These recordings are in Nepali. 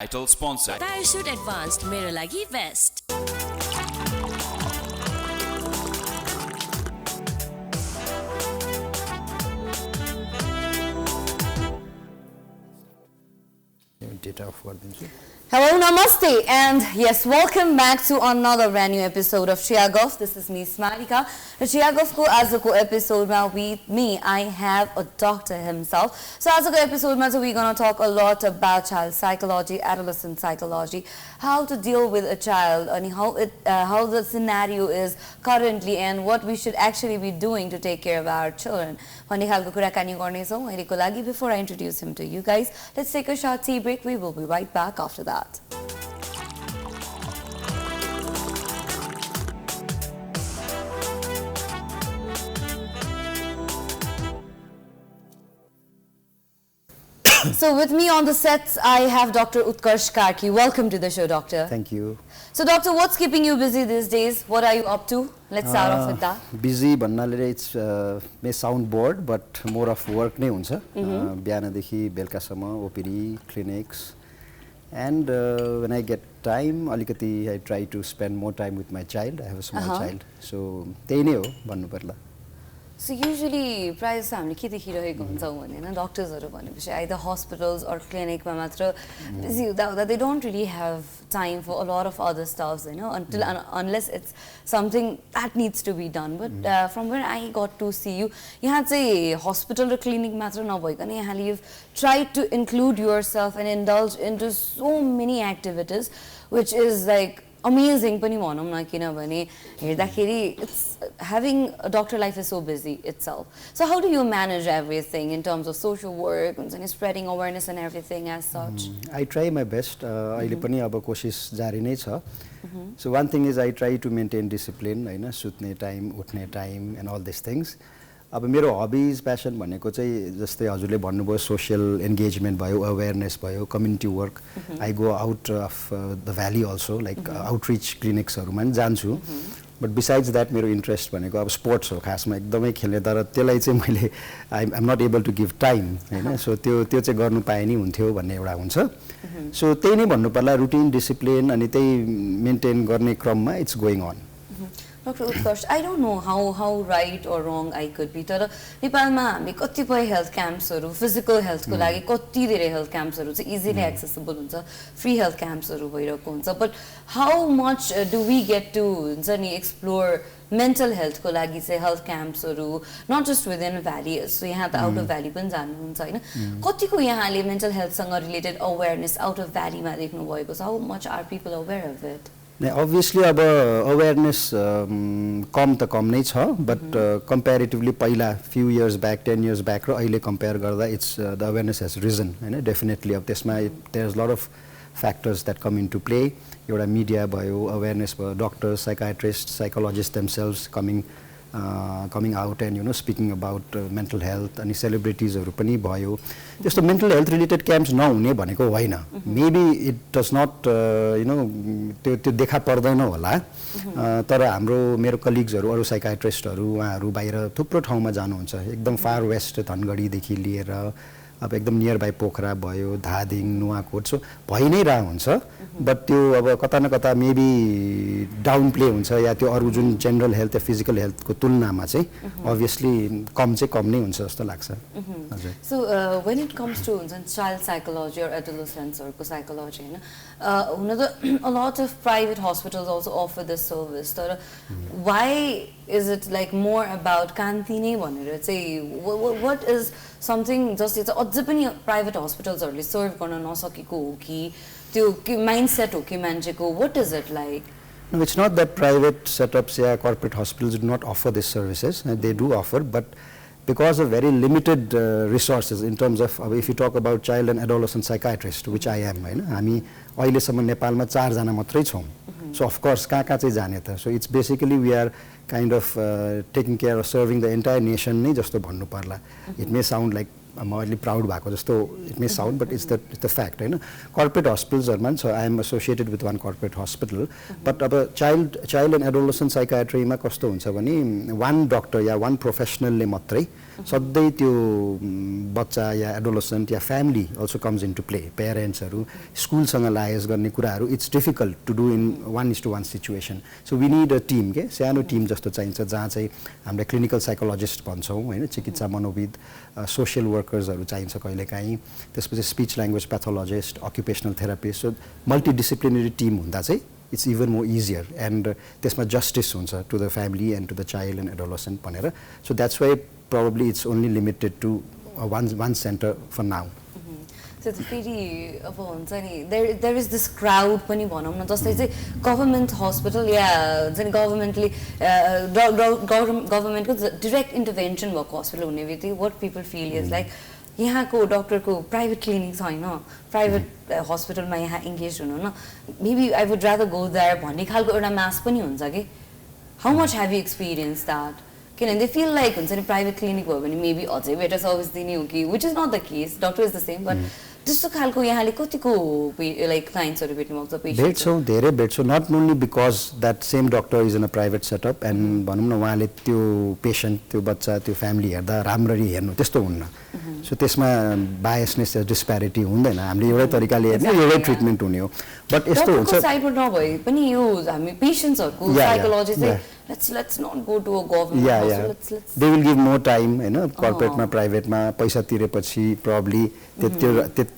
Title sponsor. Parachute Advanced मेरो लागि West. Data for this. Hello, namaste, and yes, welcome back to another brand new episode of Chiyaguff. This is me, Smarika. Chiyaguff ko azko episode ma with me, I have a doctor himself. So azko episode ma we're gonna talk a lot about child psychology, adolescent psychology, how to deal with a child, and how the scenario is currently, and what we should actually be doing to take care of our children. Before I introduce him to you guys, let's take a short tea break. We will be right back after that. So with me on the sets, I have Dr. Utkarsh Karki. Welcome to the show, Doctor. Thank you. So, Doctor, what's keeping you busy these days? What are you up to? Let's start off with that. Busy, भन्नाले it's may sound bored, but more of work नै हुन्छ. बिहानदेखि बेलुकासम्म OPD, clinics, and when I get time, अलिकति I try to spend more time with my child. I have a small child, so त्यही नै हो भन्नु पर्ला. So usually, प्रायः जस्तो हामीले के देखिरहेको हुन्छौँ भने हैन डक्टर्सहरु भनेपछि either hospitals or clinic मा मात्र busy हुँदा they don't really have time for a lot of other stuffs, you know, until unless it's something that needs to be done. But from where I got to see you, यहाँ चाहिँ hospital र clinic मात्र नभइकन यहाँले you've tried to include yourself and indulge into so many activities, which is like amazing पनि भनौँ न किनभने हेर्दाखेरि it's having a doctor life is so busy itself. So how do you manage everything in terms of social work and spreading awareness and everything as such? I try my best. अहिले पनि अब कोशिश जारी नै छ. So one thing is I try to maintain discipline, हैन, सुत्ने टाइम, उठ्ने time and all these things. अब मेरो हबीज प्यासन भनेको चाहिँ जस्तै हजुरले भन्नुभयो सोशल एन्गेजमेन्ट भयो, अवेयरनेस भयो, community work. I go out of the valley also like outreach क्लिनिक्सहरूमा पनि जान्छु. बट बिसाइड्स द्याट मेरो इन्ट्रेस्ट भनेको अब स्पोर्ट्स हो खासमा एकदमै खेल्ने, तर त्यसलाई चाहिँ मैले I'm not able to give time हैन. सो त्यो चाहिँ गर्नु पाए नि हुन्थ्यो भन्ने एउटा हुन्छ. सो त्यही नै भन्नु पर्ला, रुटिन, डिसिप्लिन अनि त्यही मेन्टेन गर्ने क्रममा it's going on. Dr. Utkarsh, I don't know how right or wrong I could be. तर नेपालमा हामी कतिपय हेल्थ क्याम्प्सहरू फिजिकल हेल्थको लागि कति धेरै हेल्थ क्याम्प्सहरू चाहिँ इजिली एक्सेसिबल हुन्छ, फ्री हेल्थ क्याम्प्सहरू भइरहेको हुन्छ. But how much do we get to हुन्छ नि एक्सप्लोर मेन्टल हेल्थको लागि चाहिँ हेल्थ क्याम्प्सहरू not just within valley, so यहाँ त आउट अफ भ्याली पनि जानुहुन्छ होइन. कतिको यहाँले मेन्टल हेल्थसँग रिलेटेड अवेरनेस आउट अफ भ्यालीमा देख्नु भएको छ? How much are people aware of it? Obviously अब अवेयरनेस कम त कम नै छ, बट कम्पेरिटिभली पहिला few years back 10 years back र अहिले कम्पेयर गर्दा it's the awareness has risen हैन. डेफिनेटली अब त्यसमा there is lot of factors that come in to play. एउटा मिडिया भयो, अवेरनेस भयो, doctors, psychiatrist, psychologist themselves coming out and you know speaking about mental health. अनि सेलिब्रिटिजहरू पनि भयो. त्यस्तो मेन्टल हेल्थ रिलेटेड क्याम्प्स नहुने भनेको होइन. Maybe it does not you know त्यो देखा पर्दैन होला, तर मेरो कलिग्सहरू अरू साइकाट्रिस्टहरू उहाँहरू बाहिर थुप्रो ठाउँमा जानुहुन्छ. एकदम फार वेस्ट धनगढीदेखि लिएर अब एकदम नियर बाई पोखरा भयो, धादिङ, नुवाकोट, सो भइ नै रह हुन्छ. बट त्यो अब कता न कता मेबी डाउन प्ले हुन्छ या त्यो अरू जुन जेनरल हेल्थ या फिजिकल हेल्थको तुलनामा चाहिँ अभियसली कम चाहिँ कम नै हुन्छ जस्तो लाग्छ. हजुर. So when it comes to हुन्छ चाइल्ड साइकोलोजी और एडोलेसेन्ट्सहरुको साइकोलोजी हैन, हुन त a lot of private hospitals also offer this service, तर why is it like more about Kanti नै भनेर चाहिँ what is something जस्तै चाहिँ अझै पनि प्राइभेट हस्पिटल्सहरुले सर्भ गर्न नसकेको हो कि त्यो माइन्डसेट हो कि मान्छेको? what is it like? No, it's not that private setups or corporate hospitals do not offer these services. They do offer, but because of very limited resources in terms of if you talk about child and adolescent psychiatrist, which I am, हामी अहिलेसम्म नेपालमा 4 जना मात्रै छौं. So of course कहाँ चाहिँ जाने त? So it's basically we are kind of taking care of serving the entire nation नै जस्तो भन्नु पर्ला. It may sound like I'm really proud भएको जस्तो it may sound, but it's the fact हैन. Corporate hospitals are so I am associated with one corporate hospital, but अब child and adolescent psychiatry मा कस्तो हुन्छ भने one doctor या one professional ले मात्रै सधैँ त्यो बच्चा या एडोलेसेन्ट या family also comes into play पेरेन्ट्सहरू स्कुलसँग लायस गर्ने कुराहरू it's difficult to do in 1:1 situation so we need a team के सानो टिम जस्तो चाहिन्छ जहाँ चाहिँ हामीले क्लिनिकल साइकोलोजिस्ट भन्छौँ होइन चिकित्सा मनोविद सोसियल वर्कर्सहरू चाहिन्छ कहिलेकाहीँ त्यसपछि speech language pathologist occupational therapist so multidisciplinary team हुँदा चाहिँ it's even more easier and त्यसमा justice हुन्छ to the family and to the child and adolescent भनेर so that's why probably it's only limited to one center for now so फेरि अब हुन्छ नि there is this crowd पनि भनौँ न जस्तै चाहिँ गभर्नमेन्ट हस्पिटल या हुन्छ नि गभर्नमेन्टले गभर्नमेन्टको डिरेक्ट इन्टरभेन्सन भएको हस्पिटल हुने बित्तिकै what people feel is like यहाँको डक्टरको प्राइभेट क्लिनिक छैन प्राइभेट हस्पिटलमा यहाँ इङ्गेज हुनु न maybe I would rather go there भन्ने खालको एउटा मास पनि हुन्छ कि how much have you experience that किनभने दे फिल लाइक हुन्छ नि प्राइभेट क्लिनिक भयो भने मेबी अझै बेटर सर्भिस दिने हो कि which is not the case doctor is the same but त्यस्तो खालको यहाँले कतिको लाइक क्लाइन्ट्सहरू भेट्नुभएको छ पेसेन्ट भेट्छौँ धेरै भेट्छौँ not only because that same doctor is in a private setup and भनौँ न उहाँले त्यो पेसेन्ट त्यो बच्चा त्यो फ्यामिली हेर्दा राम्ररी हेर्नु त्यस्तो हुन्न सो त्यसमा बायसनेस डिस्प्यारिटी हुँदैन हामीले एउटै तरिकाले हेर्ने एउटै ट्रिटमेन्ट हुने हो बट यस्तो हुन्छ साइडबाट नभए पनि यो हामी पेसेन्ट्सहरूको साइकोलोजी चाहिँ let's not go to a government hospital. They will give more time हैन कर्पोरेटमा प्राइभेटमा पैसा तिरेपछि probably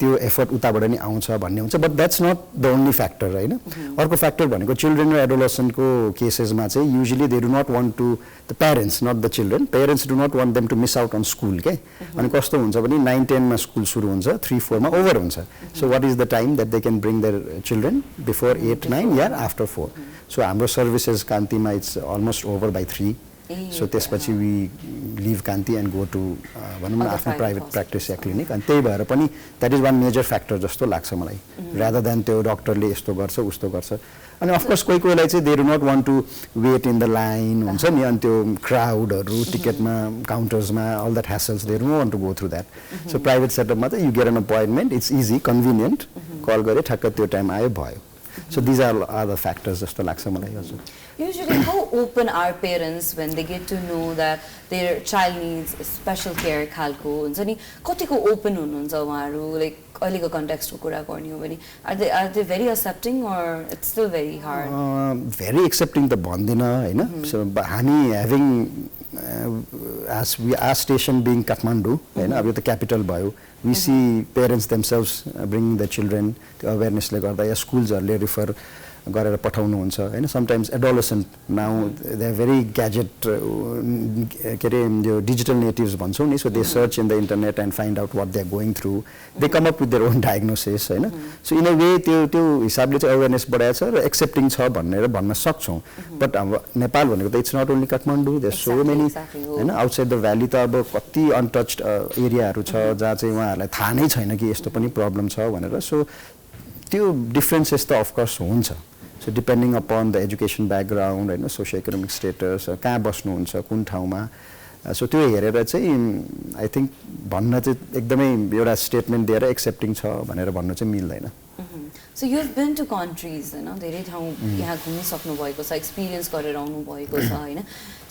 त्यो एफर्ट उताबाट नि आउँछ भन्ने हुन्छ but that's not the only factor हैन अर्को फ्याक्टर भनेको चिल्ड्रेन र एडोलेसेन्टको केसेसमा चाहिँ usually they do not want to the parents not the children parents do not want them to miss out on school के अनि कस्तो हुन्छ भने 9-10 मा स्कुल सुरु हुन्छ 3-4 मा ओभर हुन्छ so what is the time that they can bring their children before 8-9 या आफ्टर 4 सो हाम्रो सर्भिसेस कान्तिमा it's almost over by 3 so त्यसपछि we leave Kanti and go to भनौँ न आफ्नो प्राइभेट प्र्याक्टिस या क्लिनिक अनि त्यही भएर पनि that is one major factor जस्तो लाग्छ मलाई रादर देन त्यो डक्टरले यस्तो गर्छ उस्तो गर्छ अनि अफकोर्स कोही कोहीलाई चाहिँ they do not want to wait in the line हुन्छ नि अनि त्यो क्राउडहरू टिकटमा काउन्टर्समा all that hassles they do want to go through that so private सेटअपमा चाहिँ you get an appointment it's easy convenient call गरे ठ्याक्क त्यो टाइम आयो भयो So these are the factors जस्तो लाग्छ मलाई हजुर Usually how open are parents when they get to know that their child needs special care खालको हुन्छ नि कतिको ओपन हुनुहुन्छ उहाँहरू लाइक अहिलेको कन्टेक्स्टको कुरा गर्ने हो भने are they very accepting or it's still very hard very accepting त भन्दिन हैन so हामी having as our station being Kathmandu हैन अब यो त क्यापिटल भयो we see parents themselves bringing their children to awareness ले गर्दा या स्कुल्सहरुले रिफर गरेर पठाउनुहुन्छ हैन sometimes adolescent now they are very gadget के अरे यो डिजिटल नेटिभ्स भन्छौँ नि so they search in the internet and find out what they are going through they come up with their own diagnosis हैन सो इन अ वे त्यो हिसाबले चाहिँ अवेरनेस बढाएको छ र एक्सेप्टिङ छ भनेर भन्न सक्छौँ बट हाम्रो नेपाल भनेको त it's not only Kathmandu there so many हैन आउटसाइड द भ्याली त अब कति अनटच्ड एरियाहरू छ जहाँ चाहिँ उहाँहरूलाई थाहा नै छैन कि यस्तो पनि प्रब्लम छ भनेर सो त्यो डिफरेन्सेस त अफकोर्स हुन्छ so depending upon the education background होइन सोसियो इकोनोमिक स्टेटस कहाँ बस्नुहुन्छ कुन ठाउँमा सो त्यो हेरेर चाहिँ आई थिङ्क भन्न चाहिँ एकदमै एउटा स्टेटमेन्ट दिएर एक्सेप्टिङ छ भनेर भन्नु चाहिँ मिल्दैन So you've been to countries हैन धेरै ठाउँ यहाँ घुमिसक्नु भएको छ एक्सपिरियन्स गरेर आउनु भएको छ हैन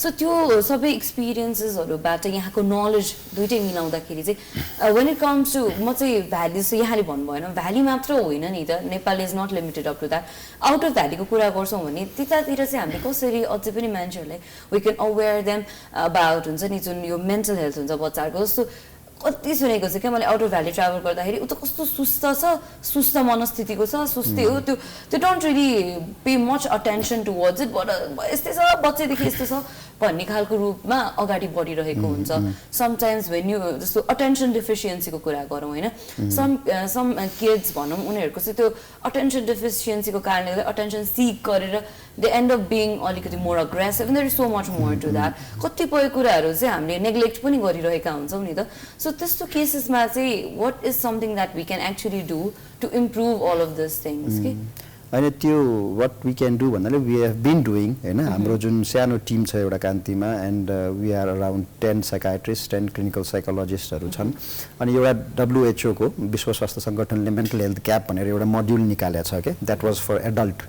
सो त्यो सबै एक्सपिरियन्सेसहरुबाट यहाँको नलेज दुईटै मिलाउँदाखेरि चाहिँ व्हेन इट कम्स टु म चाहिँ भ्याली सो यहाँले भन्नु भएन भ्याली मात्र होइन नि त Nepal is not limited up to that out of भ्यालीको कुरा गर्छौँ भने त्यतातिर चाहिँ हामीले कसरी अझै पनि मान्छेहरूलाई we can aware them about हुन्छ नि जुन यो मेन्टल हेल्थ हुन्छ बच्चाहरूको जस्तो कति सुनेको छ क्या मैले आउट अफ भ्याली ट्राभल गर्दाखेरि उ त कस्तो सुस्त मनस्थितिको छ सुस्ती हो त्यो don't really pay much attention towards it but यस्तै छ बच्चैदेखि यस्तो छ भन्ने खालको रूपमा अगाडि बढिरहेको हुन्छ समटाइम्स वेन यु जस्तो अटेन्सन डिफिसियन्सीको कुरा गरौँ होइन सम किड्स भनौँ उनीहरूको चाहिँ त्यो अटेन्सन डिफिसियन्सीको कारणले अटेन्सन सिक गरेर दे एन्ड अप बिङ अलिकति more aggressive and there is so much more to that कतिपय कुराहरू चाहिँ हामीले नेग्लेक्ट पनि गरिरहेका हुन्छौँ नि त सो त्यस्तो केसेसमा चाहिँ what is something that we can actually do to improve all of this things के होइन त्यो वाट वी क्यान डु भन्नाले वी हेभ बिन डुइङ होइन हाम्रो जुन सानो टिम छ एउटा कान्तिमा and we are around 10 psychiatrist 10 clinical साइकोलोजिस्टहरू छन् अनि एउटा WHO को विश्व स्वास्थ्य सङ्गठनले मेन्टल हेल्थ ग्याप भनेर एउटा मोड्युल निकालेको छ के that was for adult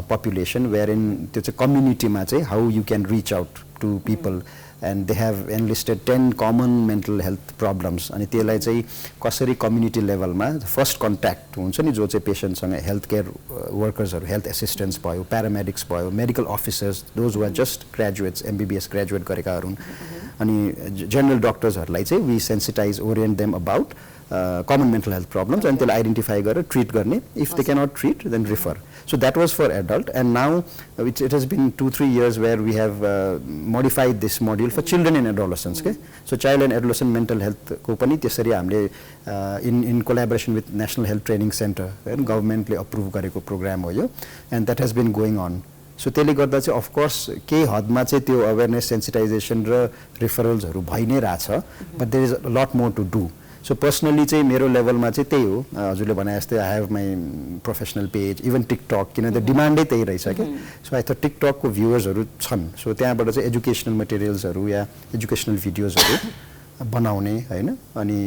population where in त्यो चाहिँ कम्युनिटीमा चाहिँ how you can reach out to people and they have enlisted 10 common mental health problems अनि त्यसलाई चाहिँ कसरी कम्युनिटी लेभलमा फर्स्ट कन्ट्याक्ट हुन्छ नि जो चाहिँ पेशेन्टसँग हेल्थ केयर वर्कर्सहरू हेल्थ एसिस्टेन्ट्स भयो प्यारामेडिक्स भयो medical officers those who are just graduates MBBS graduate गरेका हुन् अनि जनरल डक्टर्सहरूलाई चाहिँ we sensitize orient them about common mental health problems and they'll identify गरेर treat गर्ने if they cannot treat then refer so that was for adult and now it has been 2-3 years where we have modified this module for children and adolescents okay so child and adolescent mental health को पनि त्यसरी हामीले in collaboration with National Health Training Center and government ले approve गरेको program हो यो and that has been going on so त्यसले गर्दा चाहिँ of course केही हदमा चाहिँ त्यो awareness sensitization र referralsहरू भइ नै रहेछ but there is a lot more to do So personally चाहिँ मेरो लेभलमा चाहिँ त्यही हो हजुरले भने जस्तै I have my professional page even TikTok किन त डिमान्डै त्यही रहेछ के so I thought TikTok को भ्युअर्सहरू छन् so त्यहाँबाट चाहिँ एजुकेशनल मटेरियल्सहरू या एजुकेशनल भिडियोजहरू बनाउने हैन अनि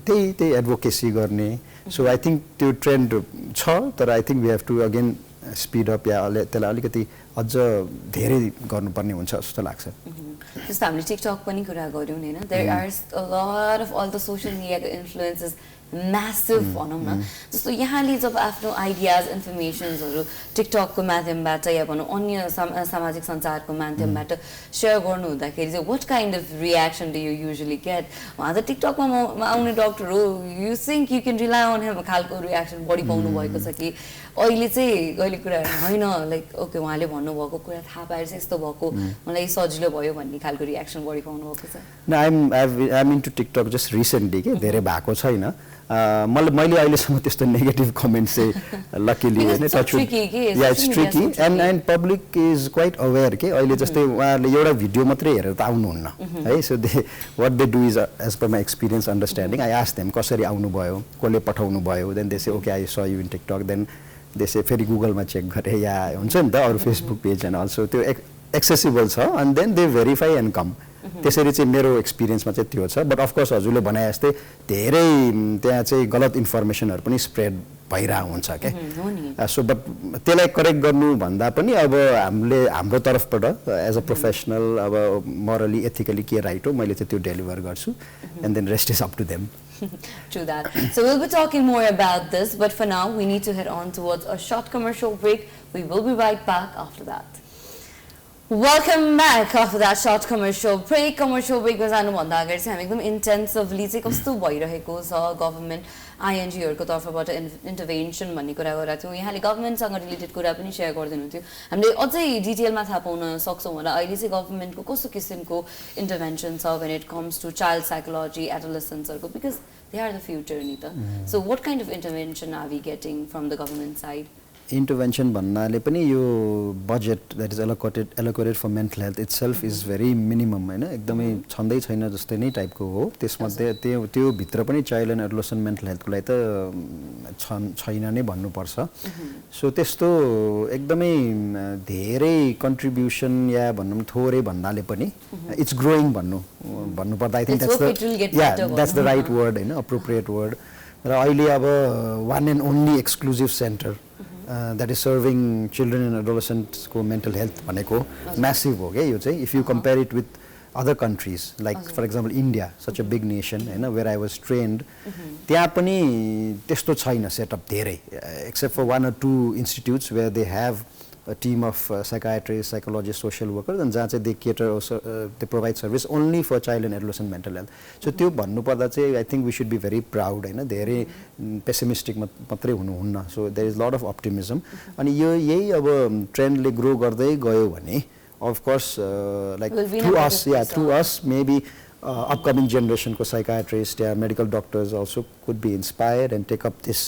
त्यही एडभोकेसी गर्ने so I think त्यो ट्रेन्ड छ तर I think we have to again speed up या त्यसलाई अलिकति अझ धेरै गर्नुपर्ने हुन्छ जस्तो लाग्छ जस्तो हामीले टिकटक पनि कुरा गर्यौं हैन there are a lot of all the social media influences massive भनौं न जस्तो यहाँले जब आफ्नो आइडियाज इन्फर्मेशन्सहरु टिकटक को माध्यमबाट या भनौं अन्य सामाजिक सञ्चारको माध्यमबाट शेयर गर्नु हुँदाखेरि चाहिँ what kind of reaction do you usually get उहाँ त टिकटकमा आउने डाक्टर हो you think you can rely on him खालको रियाक्सन बढी पाउनु भएको छ कि अहिले चाहिँ कहिले कुरा हैन लाइक ओके उहाँले भन्नु भएको कुरा थाहा पाएर चाहिँ यस्तो भएको मलाई सजिलो भयो भन्ने खालको रियाक्सन बढी पाउनु भएको छ न I'm into TikTok just recently के धेरै भएको छैन मैले अहिलेसम्म त्यस्तो नेगेटिभ कमेन्ट्स चाहिँ लकीली हैन touch yeah it's tricky and public is quite aware के अहिले जस्तै उहाँहरुले एउटा भिडियो मात्रै हेरेर त आउनुहुन्न है so they what they do is as per my experience understanding I ask them कसरी आउनु भयो कसले पठाउनु भयो then they say okay I saw you in TikTok then they say फेरि गुगलमा चेक गरे या हुन्छ नि त अरु फेसबुक पेज एन्ड अल्सो त्यो एक्सेसिबल छ and then they verify and come त्यसरी चाहिँ मेरो एक्सपिरियन्समा चाहिँ त्यो छ बट अफ कोर्स हजुरले भने जस्तै धेरै त्यहाँ चाहिँ गलत इन्फर्मेसनहरु पनि स्प्रेड भइरा हुन्छ के सो बट त्यसलाई करेक्ट गर्नु भन्दा पनि अब हाम्रो तर्फबाट एज अ प्रोफेसनल अब मोरली एथिकली के राइट हो मैले चाहिँ त्यो डेलिभर गर्छु and then rest is up to them True that. So we'll be talking more about this, but for now we need to head on towards a short commercial break. We will be right back after that. Welcome back after that short commercial break. Commercial break was anu bhanda agari chai hami ekdam intensively chai kasto bhayiraheko cha government ING हरुको तर्फबाट इन्टरभेन्सन भन्ने कुरा गरेका थियौं यहाँले गभर्नमेन्ट सँग रिलेटेड कुरा पनि शेयर गर्दिनु थियो हामीले अझै डिटेलमा थाहा पाउन सक्छौं होला अहिले चाहिँ गभर्नमेन्टको कस्तो किसिमको इन्टरभेन्सन छ when it comes to child psychology adolescents हरुको because they are the future नि त so what kind of intervention are we getting from the government side intervention भन्नाले पनि यो budget that is allocated for mental health itself is very minimum हैन एकदमै छँदै छैन जस्तै नै टाइपको हो त्यसमध्ये त्यो भित्र पनि चाइल्ड एन्ड एडोलेसेन्ट मेन्टल हेल्थको लागि त छैन नै भन्नुपर्छ सो त्यस्तो एकदमै धेरै कन्ट्रिब्युसन या भनौं थोरै भन्नाले पनि इट्स ग्रोइङ भन्नुपर्दा I think that's the right word हैन appropriate word र अहिले अब one and only exclusive center that is serving children and adolescents को mental health भनेको massive हो के यो चाहिँ if you compare it with other countries like for example India such a big nation हैन where I was trained त्यहाँ पनि त्यस्तो छैन सेटअप धेरै except for one or two institutes where they have a team of psychiatrists, psychologists, social workers and जहाँ चाहिँ they cater they provide service only for child and adolescent mental health. So त्यो भन्नु पर्दा चाहिँ I think we should be very proud हैन धेरै pessimistic मात्रै हुनुहुन्न. So there is a lot of optimism. अनि यो यही अब ट्रेन्डले ग्रो गर्दै गयो भने of course like through us maybe upcoming generation को psychiatrists yeah medical doctors also could be inspired and take up this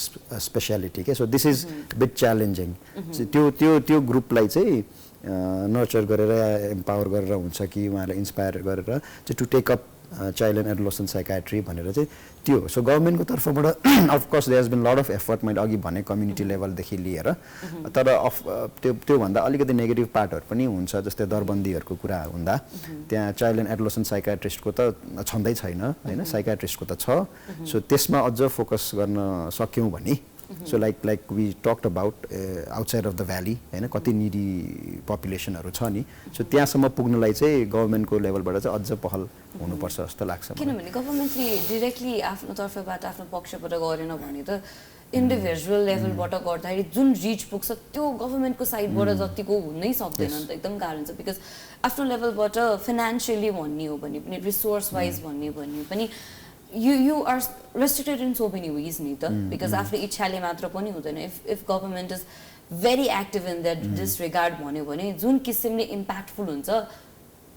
specialty okay so this is a bit challenging so त्यो ग्रुपलाई चाहिँ नर्चर गरेर एम्पावर गरेर हुन्छ कि उहाँलाई इन्स्पायर गरेर to take up child and adolescent psychiatry भनेर चाहिँ त्यो सो गभर्नमेन्टको तर्फबाट of course there has been lot of effort मैले अघि भने कम्युनिटी लेभल देखि लिएर तर त्यो भन्दा अलिकति नेगेटिभ पार्टहरु पनि हुन्छ जस्तै दरबन्दीहरुको कुरा हुँदा त्यहाँ चाइल्ड एन्ड एडोलेसेन्ट साइकियाट्रिस्टको त छँदै छैन हैन साइकियाट्रिस्टको त छ सो त्यसमा अझ फोकस गर्न सक्यौं भने so like we talked about outside of the valley होइन कति निडी पपुलेसनहरू छ नि सो त्यहाँसम्म पुग्नलाई चाहिँ गभर्मेन्टको लेभलबाट चाहिँ अझ पहल हुनुपर्छ जस्तो लाग्छ किनभने गभर्मेन्टले डिरेक्टली आफ्नो तर्फबाट आफ्नो पक्षबाट गरेन भने त इन्डिभिजुअल लेभलबाट गर्दाखेरि जुन रिच पुग्छ त्यो गभर्मेन्टको साइडबाट जतिको हुनै सक्दैन नि त एकदम गाह्रो हुन्छ बिकज आफ्नो लेभलबाट फाइनेन्सियली भन्ने हो भने पनि रिसोर्स वाइज भन्ने पनि you are restricted in so many ways नि त बिकज आफूले इच्छाले मात्र पनि हुँदैन if government is very active in that disregard भन्यो भने जुन किसिमले इम्प्याक्टफुल हुन्छ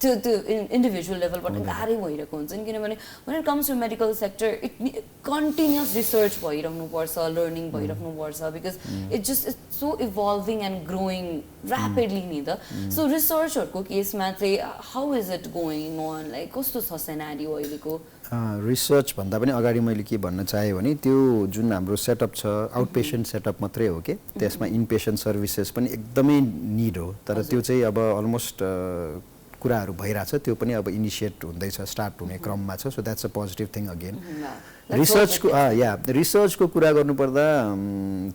त्यो इन्डिभिजुअल लेभलबाट गाह्रै भइरहेको हुन्छ नि किनभने when it comes to medical sector it continuous research भइराख्नुपर्छ लर्निङ भइराख्नुपर्छ because it's so evolving and growing rapidly नि त सो रिसर्चहरूको केसमा चाहिँ how is it going on like कस्तो छ सिनारियो अहिलेको रिसर्च भन्दा पनि अगाडि मैले के भन्न चाहेँ भने त्यो जुन हाम्रो सेटअप छ आउट पेसेन्ट सेटअप मात्रै हो कि त्यसमा इन पेसेन्ट सर्भिसेस पनि एकदमै निड हो तर त्यो चाहिँ अब अलमोस्ट कुराहरू भइरहेछ त्यो पनि अब इनिसिएट हुँदैछ स्टार्ट हुने क्रममा छ so that's a positive thing again रिसर्चको कुरा गर्नुपर्दा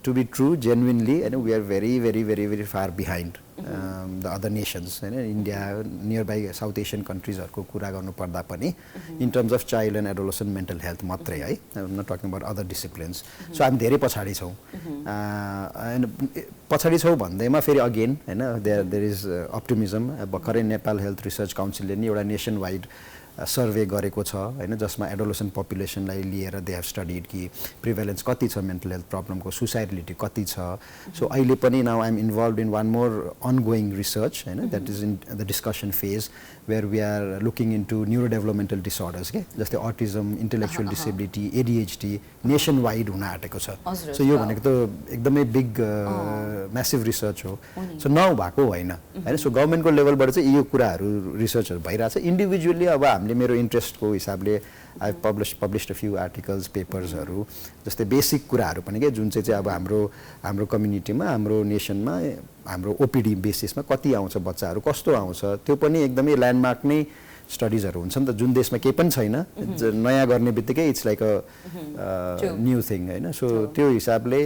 टु बी ट्रु जेन्युनली होइन we are very very very very far behind the other nations होइन India near by South Asian कन्ट्रिजहरूको कुरा गर्नुपर्दा पनि in terms of child and adolescent mental health मात्रै है not talking about other disciplines so हामी धेरै पछाडि छौँ पछाडि छौँ भन्दैमा फेरि अगेन होइन देयर इज अप्टिमिजम भर्खरै नेपाल हेल्थ रिसर्च काउन्सिलले नि एउटा नेसन वाइड सर्वे गरेको छ होइन जसमा एडोलेसेन्ट पपुलेसनलाई लिएर दे हेभ स्टडिड कि प्रिभेलेन्स कति छ मेन्टल हेल्थ प्रब्लमको सुसाइडिलिटी कति छ सो अहिले पनि now I am involve in one more ongoing research होइन that is in the discussion phase where we are looking into neuro developmental disorders के जस्तै autism intellectual disability ADHD nation wide हुन आँटेको छ सो यो भनेको त एकदमै बिग म्यासिभ रिसर्च हो सो नभएको होइन सो गभर्मेन्टको लेभलबाट चाहिँ यो कुराहरू रिसर्चहरू भइरहेछ इन्डिभिजुअली अब हामीले मेरो इन्ट्रेस्टको हिसाबले I published a few articles पेपर्सहरू जस्तै बेसिक कुराहरू पनि के जुन चाहिँ अब हाम्रो कम्युनिटीमा हाम्रो नेसनमा हाम्रो ओपिडी बेसिसमा कति आउँछ बच्चाहरू कस्तो आउँछ त्यो पनि एकदमै ल्यान्डमार्क नै स्टडिजहरू हुन्छ नि त जुन देशमा केही पनि छैन नयाँ गर्ने बित्तिकै it's like a new thing होइन सो त्यो हिसाबले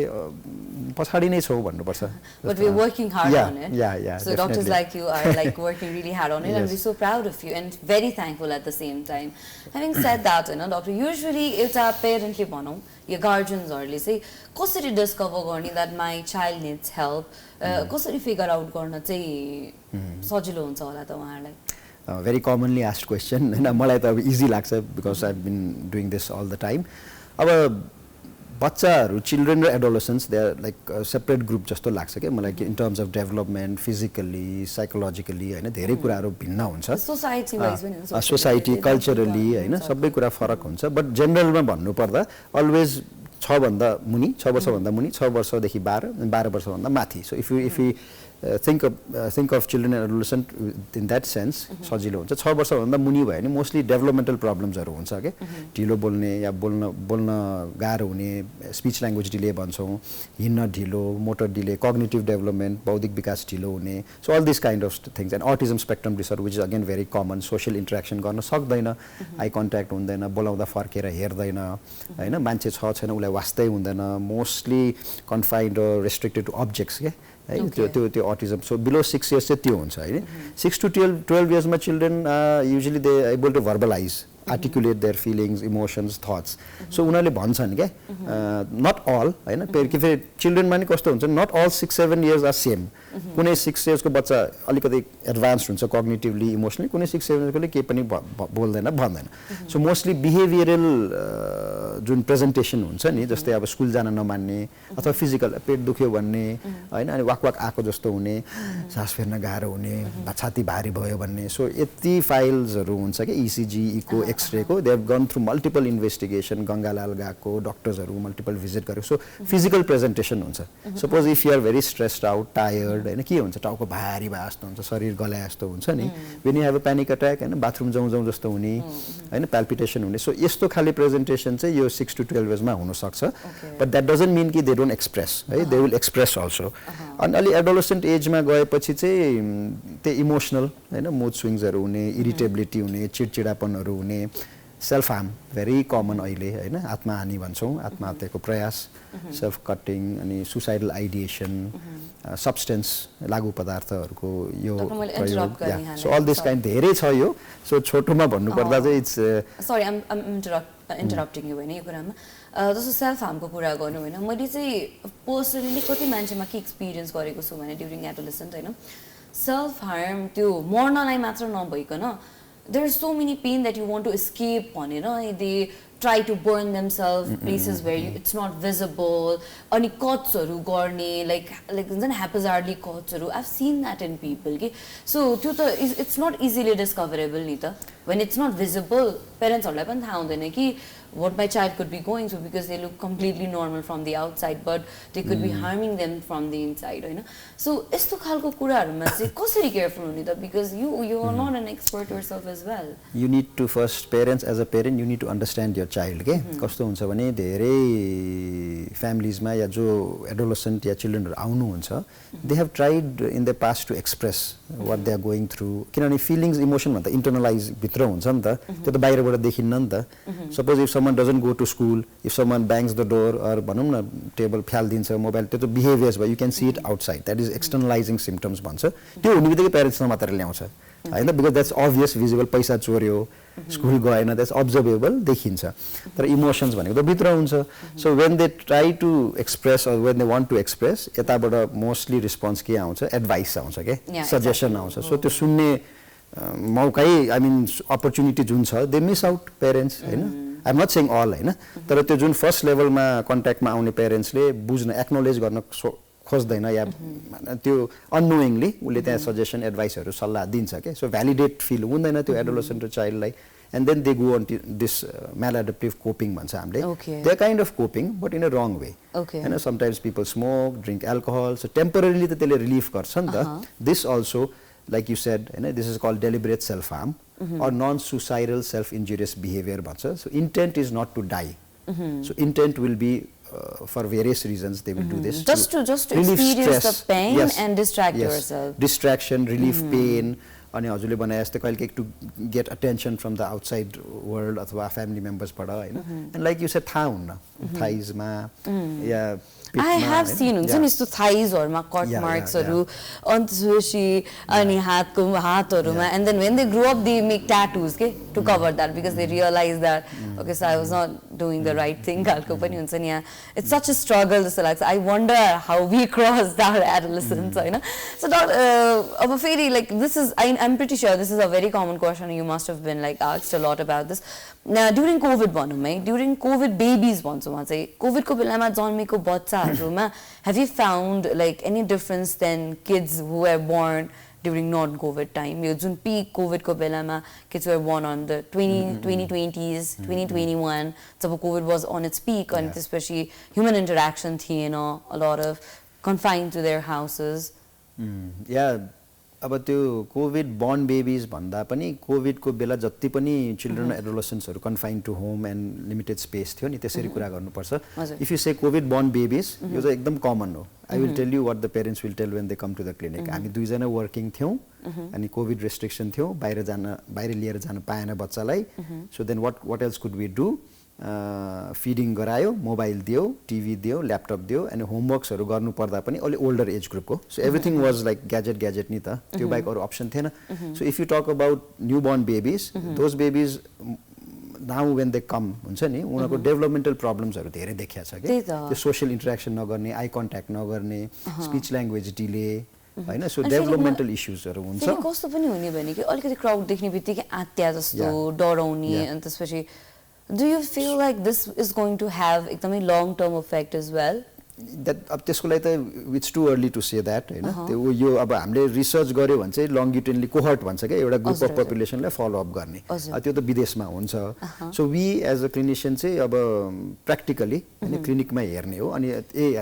पछाडि नै छौँ भन्नुपर्छ But we're working hard on it. Yeah. So doctors like you are like working really hard on it and we're so proud of you and very thankful at the same time. Having said that, doctor, usually एउटा parentले भनौँ या गार्जियन्सहरूले चाहिँ कसरी डिस्कभर गर्ने that my child needs help कसरी फिगर आउट गर्न चाहिँ सजिलो हुन्छ होला त उहाँहरूलाई very commonly asked question होइन मलाई त अब इजी लाग्छ because I been doing this all the time अब बच्चाहरू चिल्ड्रेन र adolescents they are like separate group जस्तो लाग्छ क्या मलाई in terms of development physically psychologically होइन धेरै कुराहरू भिन्न हुन्छ सोसाइटी कल्चरली होइन सबै कुरा फरक हुन्छ बट जेनरलमा भन्नुपर्दा अलवेज 6 भन्दा मुनि 6 वर्षभन्दा मुनि 6 वर्षदेखि 12 वर्षभन्दा माथि so if you think of children and adolescent in that sense सजिलो हुन्छ 6 वर्षभन्दा मुनि भयो भने मोस्टली डेभलपमेन्टल प्रब्लम्सहरू हुन्छ के ढिलो बोल्ने या बोल्न गाह्रो हुने स्पिच ल्याङ्ग्वेज डिले भन्छौँ हिँड्न ढिलो मोटर डिले कग्निटिभ डेभलपमेन्ट बौद्धिक विकास ढिलो हुने so all this kind of things and autism spectrum disorder which is again very common social interaction गर्न सक्दैन आई कन्ट्याक्ट हुँदैन बोलाउँदा फर्केर हेर्दैन होइन मान्छे छैन उसलाई वास्तै हुँदैन mostly confined restricted to objects के है त्यो अटिजम सो बिलो 6 इयर्स चाहिँ त्यो हुन्छ होइन 6 to 12 इयर्समा children usually they able to verbalize articulate their feelings emotions thoughts so उनीहरूले भन्छन् क्या नट अल होइन के फेरि चिल्ड्रेनमा नि कस्तो हुन्छ not all 6-7 years are same कुनै 6 इयर्सको बच्चा अलिकति एडभान्स हुन्छ कग्निटिभली इमोसनली कुनै 6-7 इयर्सकोले केही पनि बोल्दैन भन्दैन सो मोस्टली बिहेभियरल जुन प्रेजेन्टेसन हुन्छ नि जस्तै अब स्कुल जान नमान्ने अथवा फिजिकल पेट दुख्यो भन्ने होइन अनि वाक आएको जस्तो हुने सास फेर्न गाह्रो हुने छाती भारी भयो भन्ने सो यति फाइल्सहरू हुन्छ कि इसिजी इको एक्सरेको they have gone through multiple investigation Gangalal गएको डक्टर्सहरू मल्टिपल भिजिट गरेको सो फिजिकल प्रेजेन्टेसन हुन्छ suppose if you are very stressed out tired होइन के हुन्छ टाउको भारी भए जस्तो हुन्छ शरीर गलाए जस्तो हुन्छ नि when you have a panic attack होइन बाथरुम जाउँ जस्तो हुने होइन प्याल्पिटेसन हुने सो यस्तो खाले प्रेजेन्टेसन चाहिँ यो 6 to 12 इयर्समा हुनसक्छ बट द्याट डजन्ट मिन कि दे डोन्ट एक्सप्रेस है दे विल एक्सप्रेस अल्सो अनि अलि एडोलेसेन्ट एजमा गएपछि चाहिँ त्यो इमोसनल होइन मुड स्विङ्सहरू हुने इरिटेबिलिटी हुने चिडचिडापनहरू हुने सेल्फ हार्म भेरी कमन अहिले हैन आत्महानि भन्छौँ आत्महत्याको प्रयास सेल्फ कटिङ अनि सुसाइडल आइडिएसन सब्स्टेन्स लागु पदार्थहरूको यो प्रयोग सो अल दिस काइन्ड धेरै छ यो सो छोटोमा भन्नुपर्दा चाहिँ इट्स सरी आइम इन्टरप्टिङ यु होइन यो कुरामा जस्तो सेल्फ हार्मको कुरा गर्नु होइन मैले चाहिँ पर्सनली कति मान्छेमा के एक्सपिरियन्स गरेको छु भने ड्युरिङ एडोलेसेन्ट होइन सेल्फ हार्म त्यो मर्नलाई मात्र नभइकन there are so many pain that you want to escape भनेर they try to burn themselves places where it's not visible अनि cutsहरू गर्ने like हुन्छ नि haphazardly cutsहरू I've seen that in people के so त्यो त it's not easily discoverable नि त when it's not visible पेरेन्ट्सहरूलाई पनि थाहा हुँदैन कि what my child could be going through because they look completely normal from the outside but they could be harming them from the inside होइन so यस्तो खालको कुराहरुमा चाहिँ कसरी केयरफुल हुने त because you are not an expert yourself as well you need to first parents as a parent you need to understand your child के कस्तो हुन्छ भने धेरै फ्यामिलीजमा या जो एडोलेसेन्ट या चिल्ड्रेनहरु आउनु हुन्छ they have tried in the past to express what they are going through किनभने फिलिङ्स इमोसन भन्दा इन्टरनलाइज भित्र हुन्छ नि त त्यो त बाहिरबाट देखिन्न नि त suppose if someone doesn't go to school if someone bangs the door or भनौं न टेबल फ्याल्दिन्छ मोबाइल त्यो त बिहेभियर्स भयो you can see it outside that is externalizing symptoms भन्छ त्यो हुने बित्तिकै प्यारेन्ट्समा मात्र ल्याउँछ हैन because that's obvious visible पैसा चोर्यो स्कुल गएन that's observable देखिन्छ तर इमोशन्स भनेको त भित्र हुन्छ so when they try to express or when they want to express यताबाट मोस्टली रिस्पोन्स के आउँछ एडभाइस आउँछ के सजेसन आउँछ so त्यो सुन्ने मौकै आई मिन अपर्च्युनिटी जुन छ दे मिस आउट पेरेन्ट्स हैन I am not saying all हैन तर त्यो जुन फर्स्ट लेभलमा कन्ट्याक्टमा आउने पेरेन्ट्सले बुझ्न एक्नोलेज गर्न खोज्दैन या त्यो अननोइङली उले त्यहाँ सजेसन एडभाइसहरु सल्लाह दिन्छ के सो भ्यालिडेट फिल हुँदैन त्यो एडोलेसेन्ट र चाइल्डलाई and then they go on to this maladaptive coping bhancha hamle they are kind of coping but in a wrong way and sometimes people smoke drink alcohol so temporarily tele relief garcha ni ta this also like you said this is called deliberate self harm or non suicidal self injurious behavior bhancha so intent is not to die so intent will be for various reasons they will do this just to experience the pain and distract yourself distraction relief pain अनि हजुरले भने जस्तै कहिले to get attention from the outside world अथवा फ्यामिली मेम्बर्स बाट हैन एन्ड लाइक यु सेड थाहा हुन्न थाइजमा या I have seen हुन्छ नि यस्तो थाइजहरुमा कट मार्क्सहरु अन्त अनि हातहरुमा and then when they grow up they make tattoos के to cover that because they realize that okay so I was not doing the right thing खालको पनि हुन्छ नि यहाँ it's such a struggle जस्तो लाग्छ I wonder how we crossed our adolescence हैन so अब फेरि like this is I'm pretty sure this is a very common question you must have been like asked a lot about this now during covid भनौं है during covid babies भन्छौं म चाहिँ covid को बेलामा जन्मेको बच्चाहरुमा have you found like any difference than kids who were born during non covid time यो जुन peak covid को बेलामा kids were born on the 2020s 2021 job covid was on its peak and त्यसपछि human interaction थिएन a lot of confined to their houses अब त्यो कोभिड born babies भन्दा पनि कोभिड को बेला जति पनि चिल्ड्रन एडोलेसेन्ट्सहरु confined to home and limited space थियो नि त्यसरी कुरा गर्नुपर्छ if you say covid born babies यो चाहिँ एकदम कमन हो I will tell you what the parents will tell when they come to the clinic हामी दुई जना वर्किङ थियौ अनि कोभिड रेस्ट्रिक्सन थियो बाहिर लिएर जान पाएन बच्चालाई so then what else could we do feeding गरायो मोबाइल दियो टिभी दियो ल्यापटप दियो अनि होमवर्क्सहरु गर्नु पर्दा पनि अलि ओल्डर एज ग्रुपको so everything was like gadget नि त त्यो बाइक अरु अप्सन थिएन so if you talk about new born babies those babies now when they come हुन्छ नि उनीहरुको डेभलपमेन्टल प्रब्लम्सहरु धेरै देखिया छ के त्यो सोशल इन्टरेक्सन नगर्ने आई कन्ट्याक्ट नगर्ने स्पीच ल्याङ्ग्वेज डिले हैन सो डेभलपमेन्टल इश्यूजहरु हुन्छ फेरि कस्तो पनि हुने भने कि अलिकति क्राउड देख्ने बित्तिकै आत्या जस्तो डराउने अनि त्यसपछि do you feel like this is going to have a long term effect as well that अब त्यसको लागि त it's too early to say that हैन त्यो यो अब हामीले रिसर्च गर्यो भने चाहिँ लंगिट्युडनली कोहर्ट भन्छ के एउटा ग्रुप अफ पपुलेसनलाई फलो अप गर्ने त्यो त विदेशमा हुन्छ so we as a clinician चाहिँ अब प्र्याक्टिकली हैन क्लिनिकमा हेर्ने हो अनि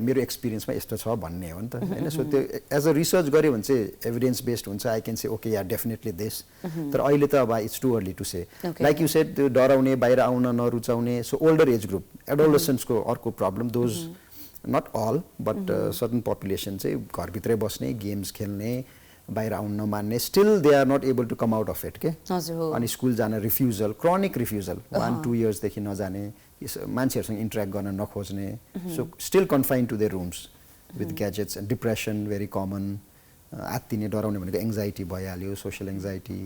मेरो एक्सपिरियन्समा यस्तो छ भन्ने हो नि त हैन सो त्यो एज अ रिसर्च गर्यो भने चाहिँ एभिडेन्स बेस्ड हुन्छ I can say okay yeah definitely this तर अहिले त अब it's too early to say like you said त्यो डराउने बाहिर आउन नरुचाउने सो ओल्डर एज ग्रुप एडोलेसेन्ट्सको अर्को problem those not all but certain population चाहिँ घर भित्रै बस्ने गेम्स खेल्ने बाहिर आउन नमान्ने still they are not able to come out of it के हजुर हो अनि स्कुल जान रिफ्युजल क्रनिक रिफ्युजल 1-2 इयर्सदेखि नजाने मान्छेहरूसँग इन्टरेक्ट गर्न नखोज्ने so still confined to their rooms with gadgets and depression very common आत्तिने डराउने भनेको एङ्जाइटी भइहाल्यो social anxiety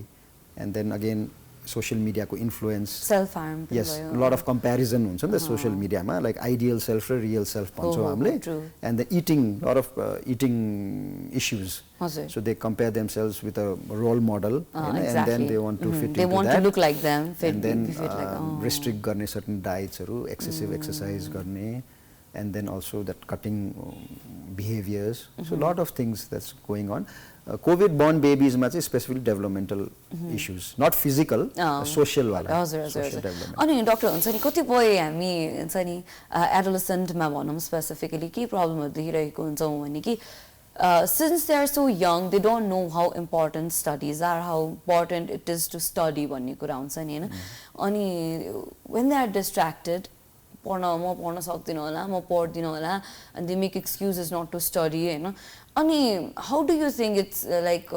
and then again social मिडियाको इन्फ्लुएन्स सेल्फ हार्म यस लट अफ कम्पेरिजन हुन्छ नि त सोसियल मिडियामा लाइक आइडियल सेल्फ र रियल सेल्फ भन्छौँ हामीले and the eating lot of eating issues so they compare themselves with a role model and then they want to fit into that and then restrict गर्ने सर्टन डाइट्सहरू एक्सेसिभ एक्सर्साइज गर्ने and then also that cutting behaviors so lot of things that's going on covid born babies ma chai specifically developmental issues not physical social wala social development अनि डाक्टर हुन्छ नि कतिपय हामी हुन्छ नि एडोलेसेन्ट मा भनौं स्पेसिफिकली के प्रब्लमहरु देखिरहेको हुन्छौं भने कि since they are so young they don't know how important studies are how important it is to study भन्ने कुरा हुन्छ नि हैन अनि when they are distracted म पढ्न सक्दिनँ होला म पढ्दिनँ होला and they make excuses not to study हैन अनि how do you think it's like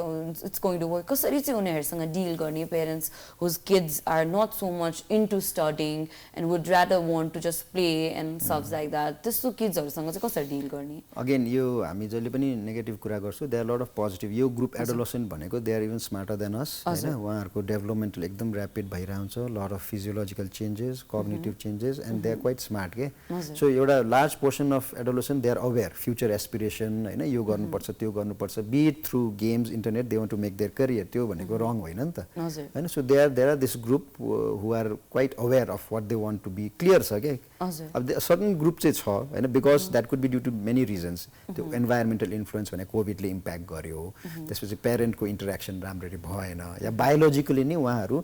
it's going to work कसरी चाहिँ उनीहरुसँग डिल गर्ने parents whose kids are not so much into studying and would rather want to just play and stuff like that त्यस्तो किड्सहरुसँग चाहिँ कसरी डिल गर्ने अगेन यो हामी जहिले पनि नेगेटिभ कुरा गर्छौं देयर लट अफ पोजिटिभ यो ग्रुप एडोलेसेन्ट भनेको they are even smarter than us हैन उहाँहरुको डेभलपमेन्टल एकदम र्यापिड भइरान्छ lot of physiological changes cognitive changes and they are quite smart के सो एउटा large portion of adolescent they are aware future aspiration हैन यो गर्नुपर्छ त्यो गर्नुपर्छ be it through games internet they want to make their career त्यो भनेको रङ होइन नि त हैन so there are this group who are quite aware of what they want to be clear छ के अब सर्टन ग्रुप चाहिँ छ हैन because that could be due to many reasons त्यो एन्भाइरोमेन्टल इन्फ्लुएन्स भने कोभिडले इम्प्याक्ट गर्यो त्यसपछि प्यारेन्टको इन्टरेक्सन राम्ररी भएन या बायोलोजिकली नै उहाँहरू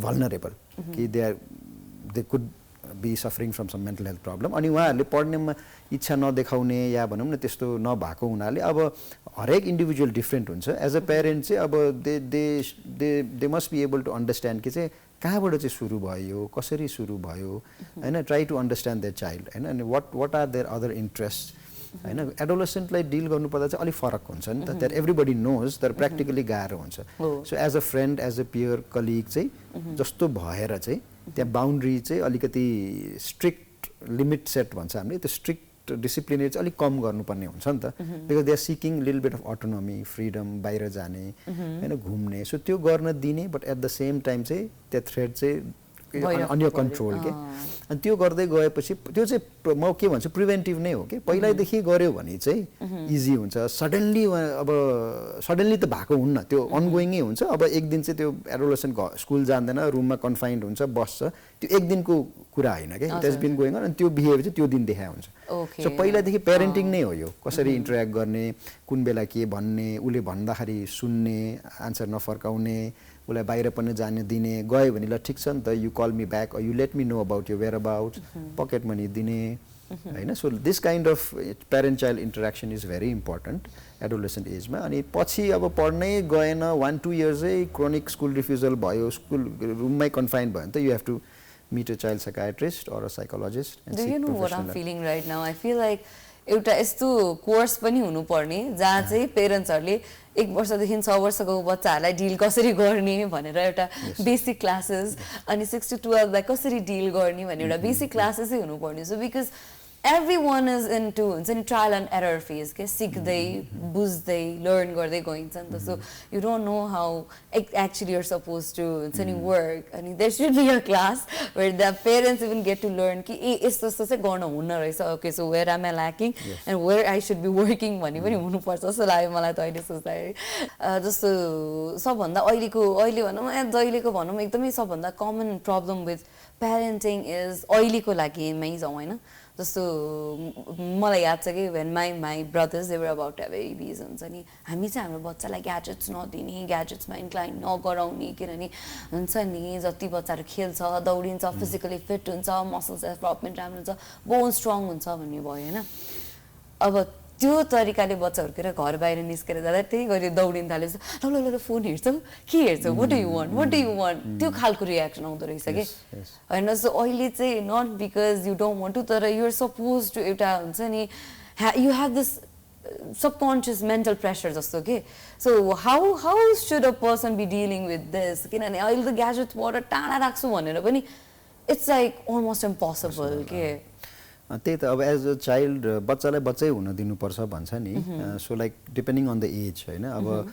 भल्नरेबल कि they could be suffering from some mental health problem अनि उहाँहरूले पढ्नेमा इच्छा नदेखाउने या भनौं न त्यस्तो नभएको हुनाले अब हरेक इन्डिभिजुअल डिफरेन्ट हुन्छ एज अ पेरेन्ट चाहिँ अब they must be able to understand कि चाहिँ कहाँबाट चाहिँ सुरु भयो कसरी सुरु भयो हैन try to understand their child हैन अनि what are their other interest हैन एडोलेसेन्टलाई डिल गर्नुपर्दा चाहिँ अलि फरक हुन्छ नि त द्याट एभ्रीबडी नोज तर प्र्याक्टिकली गाह्रो हुन्छ so as a friend as a peer colleague चाहिँ जस्तो भएर चाहिँ त्यहाँ बाउन्ड्री चाहिँ अलिकति स्ट्रिक्ट लिमिट सेट भन्छ हामीले त्यो स्ट्रिक्ट डिसिप्लिनरी चाहिँ अलिक कम गर्नुपर्ने हुन्छ नि त because they are seeking little bit of autonomy freedom बाहिर जाने हैन घुम्ने सो त्यो गर्न दिने but at the same time चाहिँ त्यो थ्रेड चाहिँ अन्य कन्ट्रोल के अनि त्यो गर्दै गएपछि त्यो चाहिँ म के भन्छु प्रिभेन्टिभ नै हो कि पहिल्यैदेखि गर्यो भने चाहिँ इजी हुन्छ सडनली अब सडनली त भएको हुन्न त्यो अनगोइङै हुन्छ अब एक दिन चाहिँ त्यो एडोलेसेन्ट स्कुल जान्दैन रुममा कन्फाइन्ड हुन्छ बस्छ त्यो एक दिनको कुरा होइन कि it has been going on अनि त्यो बिहेभियर चाहिँ त्यो दिन देखा हुन्छ सो पहिलादेखि पेरेन्टिङ नै हो यो कसरी इन्टरेक्ट गर्ने कुन बेला के भन्ने उसले भन्दाखेरि सुन्ने आन्सर नफर्काउने उसलाई बाहिर पनि जाने दिने गयो भने ल ठिक छ नि त you call me back you let me know about your whereabouts pocket money दिने हैन so this kind of parent child interaction is very important adolescent एजमा अनि पछि अब पढ्नै गएन 1-2 इयर्सै क्रोनिक स्कुल रिफ्युजल भयो स्कुल रुममै कन्फाइन्ड भयो भने त you have to meet a child psychiatrist or a psychologist and do seek you know what I'm professional feeling right now I feel like एउटा यस्तो कोर्स पनि हुनुपर्ने जहाँ चाहिँ पेरेन्ट्सहरूले 1 वर्षदेखि 6 वर्षको बच्चाहरूलाई डिल कसरी गर्ने भनेर एउटा बेसिक क्लासेस अनि 6 to 12 लाई कसरी डिल गर्ने भन्ने एउटा बेसिक क्लासेसै हुनुपर्ने so because everyone is into trial and error phase के सिक्दै बुझ्दै लर्न गर्दै गइन्छ नि त so you don't know how actually you're supposed to work अनि there should be a class where the parents even get to learn कि यस्तो यस्तो चाहिँ गर्न हुन्न रहेछ okay so where am I lacking and where I should be working भन्ने पनि हुनुपर्छ जस्तो लाग्यो मलाई त अहिले सोच्दाखेरि जस्तो सबभन्दा अहिले भनौँ जहिलेको भनौँ एकदमै सबभन्दा common problem with parenting is अहिलेको लागि मै जाउँ होइन जस्तो मलाई याद छ कि when my brothers they were about to have babies हुन्छ नि हामी चाहिँ हाम्रो बच्चालाई ग्याजेट्स नदिने ग्याजेट्समा इन्क्लाइन नगराउने किनभने हुन्छ नि जति बच्चाहरू खेल्छ दौडिन्छ फिजिकली फिट हुन्छ मसल्स डेभलपमेन्ट राम्रो हुन्छ बोन स्ट्रङ हुन्छ भन्ने भयो होइन अब त्यो तरिकाले बच्चाहरुको घर बाहिर निस्केर जाँदा त्यही गरी दौडिन थाले ल ल फोन हेर्छौ के हेर्छौ व्हाट डु यु वान्ट त्यो खालको रिएक्सन आउँदो रहेछ के हैन सो अहिले चाहिँ not because you don't want to तर यु आर सपोज टु एउटा हुन्छ नि you have this subconscious mental pressure जस्तो के so how should a person be dealing with this किनभने अहिले त ग्याजेट बाट टाढा राख्छु भनेर पनि it's like almost impossible के त्यही त अब एज अ चाइल्ड बच्चालाई बच्चै हुन दिनुपर्छ भन्छ नि so like depending on the age होइन अब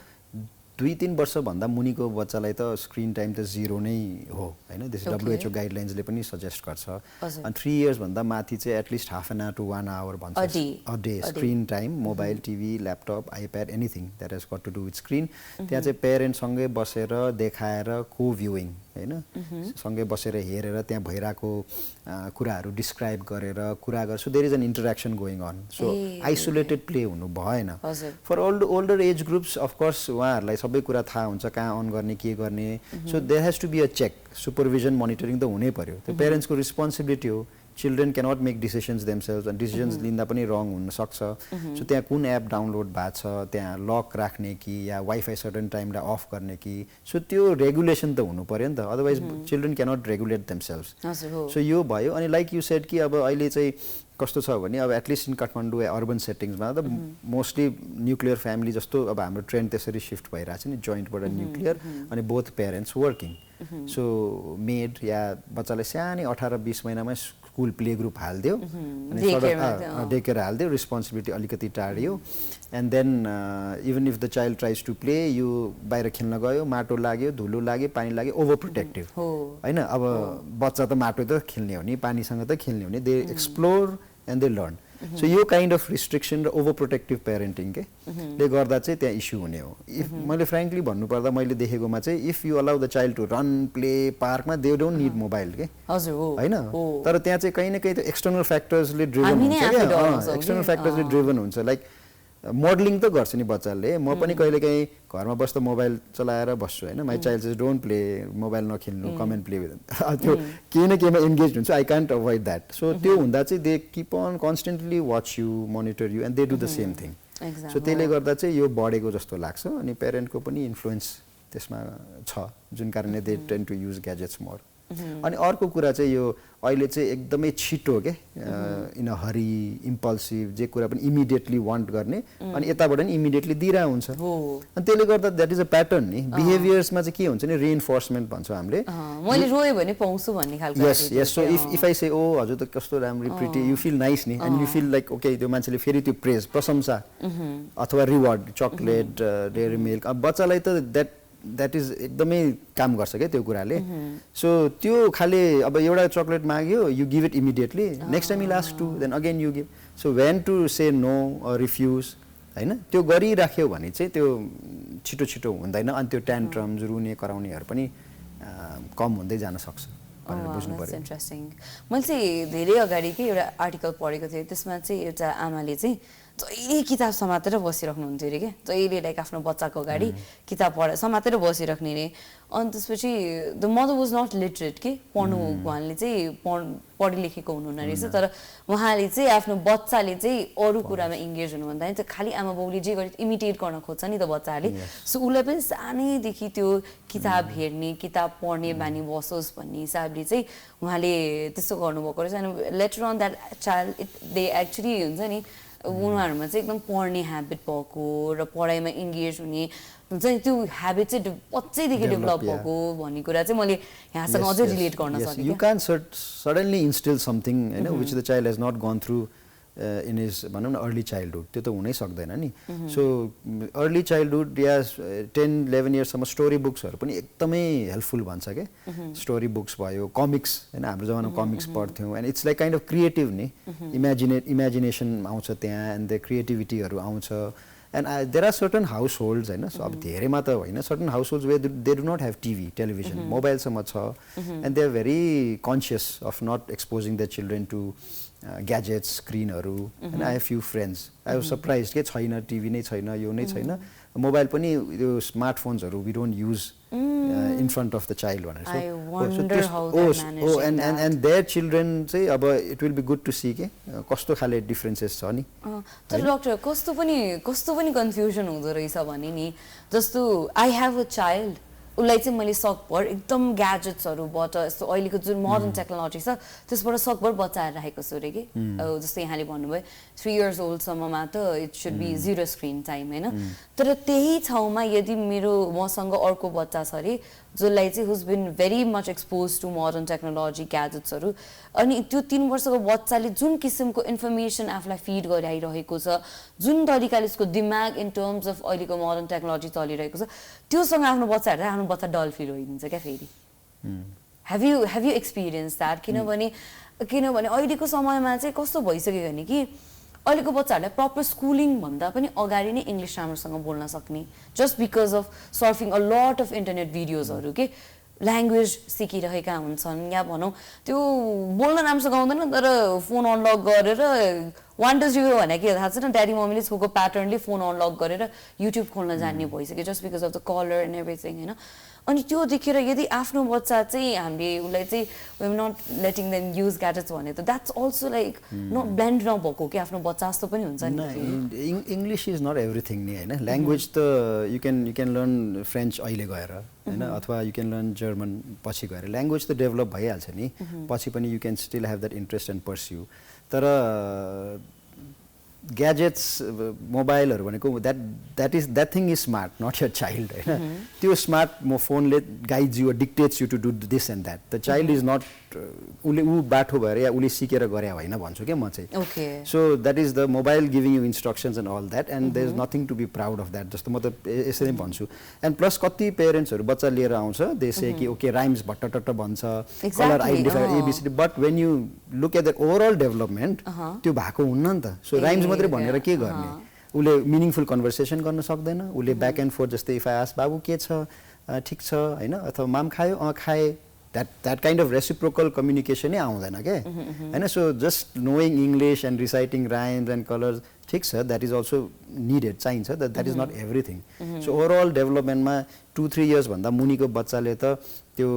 2-3 वर्ष भन्दा मुनिको बच्चालाई त स्क्रिन टाइम त 0 नै हो होइन दिस WHO गाइडलाइन्सले पनि सजेस्ट गर्छ अनि 3 इयर्स भन्दा माथि चाहिँ at least half an hour to 1 hour भन्छ a day screen time mobile TV laptop iPad anything that has got to do with screen त्यहाँ चाहिँ पेरेन्टसँगै बसेर देखाएर को भ्युइङ होइन सँगै बसेर हेरेर त्यहाँ भइरहेको कुराहरू डिस्क्राइब गरेर कुरा गर्छु there is an interaction going on so isolated play हुनु भएन for older age groups of course उहाँहरूलाई सबै कुरा थाहा हुन्छ कहाँ अन गर्ने के गर्ने so there has to be a check supervision monitoring त हुनै पर्यो त्यो पेरेन्ट्सको रिस्पोन्सिबिलिटी हो children cannot make decisions themselves अनि डिसिजन्स लिँदा पनि रङ हुनसक्छ सो त्यहाँ कुन एप डाउनलोड भएको छ त्यहाँ लक राख्ने कि या वाइफाई सर्टन टाइमलाई अफ गर्ने कि सो त्यो रेगुलेसन त हुनु पर्यो नि त otherwise children cannot regulate themselves so यो भयो अनि लाइक यु सेड कि अब अहिले चाहिँ कस्तो छ भने अब एटलिस्ट इन काठमाडौँ अर्बन सेटिङ्समा त मोस्टली न्युक्लियर फ्यामिली जस्तो अब हाम्रो ट्रेन्ड त्यसरी सिफ्ट भइरहेको छ नि जोइन्टबाट न्युक्लियर अनि both parents working so maid या बच्चालाई सानै 18-20 महिनामै स्कुल प्ले ग्रुप हालिदियो अनि डे केयर हालिदियो रिस्पोन्सिबिलिटी अलिकति टाढियो and then even if the child tries to play यो बाहिर खेल्न गयो माटो लाग्यो धुलो लाग्यो पानी लाग्यो ओभर प्रोटेक्टिभ होइन अब बच्चा त माटो त खेल्ने हो नि पानीसँग त खेल्ने हो नि they explore and they learn so यो काइन्ड अफ रिस्ट्रिक्सन र ओभर प्रोटेक्टिभ पेरेन्टिङ के ले गर्दा चाहिँ त्यहाँ इस्यु हुने हो इफ मैले फ्रेङ्कली भन्नुपर्दा मैले देखेकोमा चाहिँ if you allow the child to run play पार्कमा दे डोन्ट निड मोबाइल के होइन तर त्यहाँ चाहिँ कहीँ न कहीँ त एक्सटर्नल फ्याक्टर्सले ड्रिभन हुन्छ क्या एक्सटर्नल फ्याक्टर्सले ड्रिभन हुन्छ लाइक मोडलिङ त गर्छु नि बच्चाले म पनि कहिलेकाहीँ घरमा बस्दा मोबाइल चलाएर बस्छु होइन माई चाइल्ड चाहिँ डोन्ट प्ले मोबाइल नखेल्नु कम एन्ड प्ले त्यो केही न केहीमा इन्गेज हुन्छ I can't avoid that so त्यो हुँदा चाहिँ they keep on constantly watch you monitor you and they do the same thing so त्यसले गर्दा चाहिँ यो बढेको जस्तो लाग्छ अनि पेरेन्टको पनि इन्फ्लुएन्स त्यसमा छ जुन कारणले they tend to use gadgets more अनि अर्को कुरा चाहिँ यो अहिले चाहिँ एकदमै छिटो के इन अ हरी इम्पल्सिभ जे कुरा पनि इमिडिएटली वान्ट गर्ने अनि यताबाट नि इमिडिएटली दिइरहेको हुन्छ अनि त्यसले गर्दा द्याट इज अ प्याटर्न नि बिहेभियर्समा चाहिँ के हुन्छ नि रिइन्फोर्समेन्ट भन्छौँ हामीले मैले रोएँ भने पाउँछु भन्ने खालको yes yes so if I say ओ हजुर त कस्तो राम्री प्रिटी यु फिल नाइस नि and you feel like okay त्यो मान्छेले फेरि त्यो प्रेज प्रशंसा अथवा रिवार्ड चक्लेट डेयरी मिल्क अब बच्चालाई त द्याट इज एकदमै काम गर्छ क्या त्यो कुराले सो त्यो खाले अब एउटा चक्लेट माग्यो you give it immediately next time you last two then again you give so when to say no refuse होइन त्यो गरिराख्यो भने चाहिँ त्यो छिटो छिटो हुँदैन अनि त्यो ट्यान्ट्रम्स रुने कराउनेहरू पनि कम हुँदै जान सक्छ भनेर बुझ्नु पर्यो इन्ट्रेस्टिङ मैले चाहिँ धेरै अगाडि के एउटा आर्टिकल पढेको थिएँ त्यसमा चाहिँ एउटा आमाले चाहिँ जहिले किताब समातेर बसिराख्नुहुन्थ्यो अरे क्या जहिले लाइक आफ्नो बच्चाको अगाडि किताब समातेर बसिराख्ने अरे अनि त्यसपछि the mother was not literate के पढ्नु उहाँले चाहिँ पढी लेखेको हुनुहुन्न रहेछ तर उहाँले चाहिँ आफ्नो बच्चाले चाहिँ अरू कुरामा इङ्गेज हुनुभन्दा नि त खालि आमा बाउले जे गरे इमिटेट गर्न खोज्छ नि त बच्चाले सो उसलाई पनि सानैदेखि त्यो किताब हेर्ने किताब पढ्ने बानी बसोस् भन्ने हिसाबले चाहिँ उहाँले त्यस्तो गर्नुभएको रहेछ अनि later on that child they actually हुन्छ नि उनीहरूमा चाहिँ एकदम पढ्ने ह्याबिट भएको र पढाइमा इङ्गेज हुने हुन्छ नि त्यो ह्याबिट चाहिँ बच्चैदेखि डेभलप भएको भन्ने कुरा चाहिँ मैले यहाँसँग अझै रिलेट गर्न सकेँ you can suddenly instil something होइन which the child has not gone through in his भनौँ न अर्ली चाइल्डहुड त्यो त हुनै सक्दैन नि सो अर्ली चाइल्डहुड या 10-11 इयर्ससम्म स्टोरी बुक्सहरू पनि एकदमै हेल्पफुल भन्छ क्या स्टोरी बुक्स भयो कमिक्स होइन हाम्रो जमानामा कमिक्स पढ्थ्यौँ and it's like kind of creative नि इमेजिनेसन आउँछ त्यहाँ एन्ड द क्रिएटिभिटीहरू आउँछ and there are certain households होइन सो अब धेरैमा त होइन certain households where they do not have TV television मोबाइलसम्म छ and they are very conscious of not exposing the children to gadgets स्क्रिनहरू होइन I have few friends I was surprise के छैन टिभी नै छैन यो नै छैन मोबाइल पनि यो स्मार्टफोन्सहरू we don't use in front of the child भनेर एन्ड देयर चिल्ड्रेन चाहिँ अब it will be good to see के कस्तो खाले डिफ्रेन्सेस छ नि तर डक्टर कस्तो पनि कन्फ्युजन हुँदो रहेछ भने नि जस्तो आई हेभ अ चाइल्ड उसलाई चाहिँ मैले सकभर एकदम ग्याजेट्सहरूबाट यस्तो अहिलेको जुन मोडर्न टेक्नोलोजी छ त्यसबाट सकभर बचाएर राखेको छु अरे कि जस्तै यहाँले भन्नुभयो 3 years ओल्डसम्ममा त it should be 0 screen time होइन तर त्यही ठाउँमा यदि मसँग अर्को बच्चा छ अरे जसलाई चाहिँ who's been very much expose to modern technology ग्याजेट्सहरू अनि त्यो 3 वर्षको बच्चाले जुन किसिमको इन्फर्मेसन आफूलाई फिड गरिरहेको छ जुन तरिकाले उसको दिमाग इन टर्म्स अफ अहिलेको मोडर्न टेक्नोलोजी चलिरहेको छ त्योसँग आफ्नो बच्चा हेर्दा आफ्नो बच्चा डल फिल भइदिन्छ क्या फेरि हेभ यु एक्सपिरियन्स द्याट किनभने अहिलेको समयमा चाहिँ कस्तो भइसक्यो भने कि अहिलेको बच्चाहरूलाई प्रपर स्कुलिङ भन्दा पनि अगाडि नै इङ्ग्लिस राम्रोसँग बोल्न सक्ने just because of surfing a lot of internet भिडियोजहरू के ल्याङ्ग्वेज सिकिरहेका हुन्छन् या भनौँ त्यो बोल्न राम्रोसँग आउँदैन तर फोन अनलक गरेर 1 2 0 भने के थाहा छैन ड्याडी मम्मीले छोएको प्याटर्नले फोन अनलक गरेर युट्युब खोल्न जान्ने भइसक्यो just because of the colour and everything होइन अनि त्यो देखेर यदि आफ्नो बच्चा चाहिँ हामीले उसलाई चाहिँ we am not letting them use gadgets भने त that's also like not blend नभएको कि आफ्नो बच्चा जस्तो पनि हुन्छ नि इङ्ग्लिस इज नट एभ्रिथिङ नि होइन ल्याङ्ग्वेज त यु क्यान लर्न फ्रेन्च अहिले गएर होइन अथवा यु क्यान लर्न जर्मन पछि गएर ल्याङ्ग्वेज त डेभलप भइहाल्छ नि पछि पनि you can still have that interest and pursue तर ग्याजेट्स मोबाइलहरू भनेको that thing is smart not your child होइन त्यो स्मार्ट फोनले guides you dictates you to do this and that the child is not उसले बाठो भएर या उसले सिकेर गरे होइन भन्छु क्या म चाहिँ so that is the mobile giving you instructions and all that and there is nothing to be proud of that जस्तो म त यसरी भन्छु एन्ड प्लस कति पेरेन्ट्सहरू बच्चा लिएर आउँछ देशे कि ओके राइम्स भट्टटट्ट भन्छ colour identify A B C D but when you look at the overall development त्यो भएको हुन्न नि त सो राइम्स मात्रै भनेर के गर्ने उसले मिनिङफुल कन्भर्सेसन गर्न सक्दैन उसले ब्याक एन्ड फोर्थ जस्तै इफ आई आस्क बाबु के छ ठिक छ होइन अथवा माम खायो खाए that kind of reciprocal communication नै आउँदैन के हैन so just knowing English and reciting rhymes and colours ठिक छ द्याट इज अल्सो निडेड चाहिन्छ that is not everything so overall डेभलपमेन्टमा 2-3 इयर्स भन्दा मुनिको बच्चाले त त्यो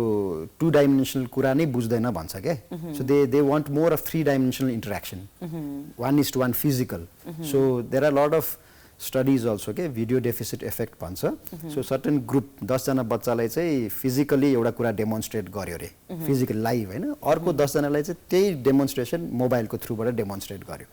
2 डाइमेन्सनल कुरा नै बुझ्दैन भन्छ के so they want more of 3 dimensional interaction 1:1 physical so there are lot of studies also के भिडियो डेफिसिट इफेक्ट भन्छ सो सर्टेन ग्रुप 10 जना बच्चालाई चाहिँ फिजिकली एउटा कुरा डेमोन्स्ट्रेट गर्यो रे फिजिकल लाइभ हैन अर्को 10 जनालाई चाहिँ त्यही डेमोन्स्ट्रेसन मोबाइलको थ्रुबाट डेमोन्स्ट्रेट गर्यो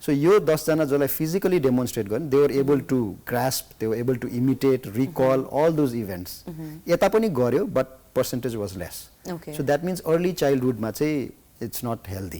सो यो 10 जना जसलाई फिजिकली डेमोन्स्ट्रेट गर्यो they were able to grasp they were able to imitate recall all those events यता पनि गर्यो but percentage was less so that means early चाइल्डहुडमा चाहिँ it's not healthy.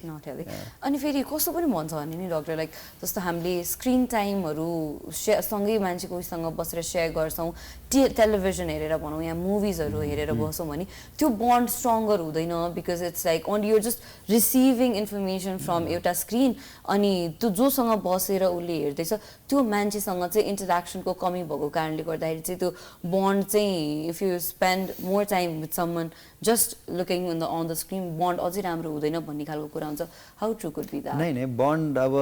अनि फेरि कस्तो पनि भन्छ भने नि डाक्टर लाइक जस्तो हामीले स्क्रिन टाइमहरू सँगै मान्छेको उसँग बसेर सेयर गर्छौँ टेलिभिजन हेरेर भनौँ या मुभिजहरू हेरेर बस्छौँ भने त्यो बन्ड स्ट्रङ्गर हुँदैन because it's like only you're just receiving information from एउटा स्क्रिन अनि त्यो जोसँग बसेर उसले हेर्दैछ त्यो मान्छेसँग चाहिँ इन्टरेक्सनको कमी भएको कारणले गर्दाखेरि चाहिँ त्यो बन्ड चाहिँ if you spend more time with someone just looking on the screen bond अझै राम्रो हुँदैन भन्ने खालको कुरा हुन्छ how true could be that नै बन्ड अब